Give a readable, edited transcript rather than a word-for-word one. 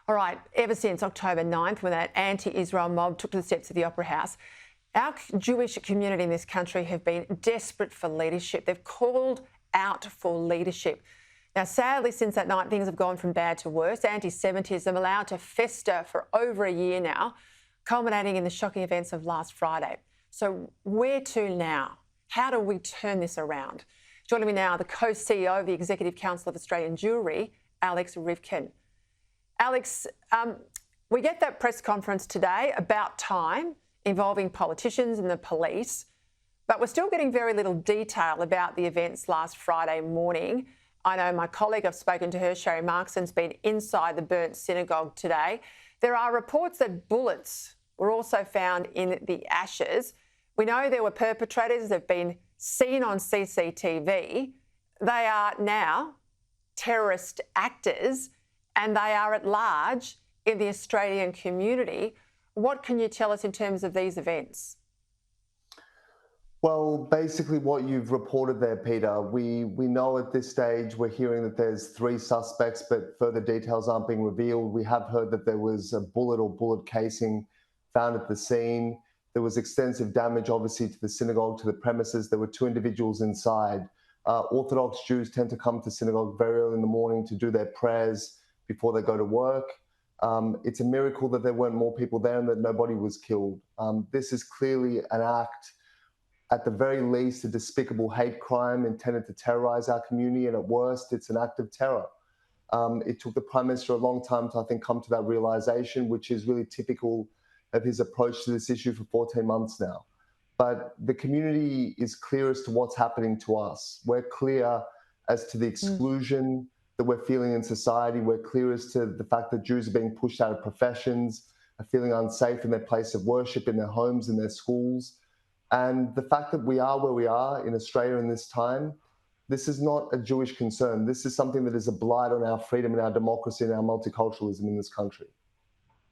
All right, ever since October 9th, when that anti-Israel mob took to the steps of the Opera House, our Jewish community in this country have been desperate for leadership. They've called out for leadership. Now, sadly, since that night, things have gone from bad to worse. Anti-Semitism allowed to fester for over a year now, culminating in the shocking events of last Friday. So where to now? How do we turn this around? Joining me now, the co-CEO of the Executive Council of Australian Jewry, Alex Ryvchin. Alex, we get that press conference today, about time, involving politicians and the police, but we're still getting very little detail about the events last Friday morning. I know my colleague, I've spoken to her, Sherry Markson's been inside the burnt synagogue today. There are reports that bullets were also found in the ashes. We know there were perpetrators. They've been seen on CCTV. They are now terrorist actors and they are at large in the Australian community. What can you tell us in terms of these events? Well, basically what you've reported there, Peter, we know at this stage, we're hearing that there's 3 suspects, but further details aren't being revealed. We have heard that there was a bullet or bullet casing found at the scene. There was extensive damage, obviously, to the synagogue, to the premises. There were 2 individuals inside. Orthodox Jews tend to come to synagogue very early in the morning to do their prayers before they go to work. It's a miracle that there weren't more people there and that nobody was killed. This is clearly an act, at the very least, a despicable hate crime intended to terrorise our community, and at worst, it's an act of terror. It took the Prime Minister a long time to, I think, come to that realisation, which is really typical of his approach to this issue for 14 months now. But the community is clear as to what's happening to us. We're clear as to the exclusion that we're feeling in society. We're clear as to the fact that Jews are being pushed out of professions, are feeling unsafe in their place of worship, in their homes, in their schools. And the fact that we are where we are in Australia in this time, this is not a Jewish concern. This is something that is a blight on our freedom and our democracy and our multiculturalism in this country.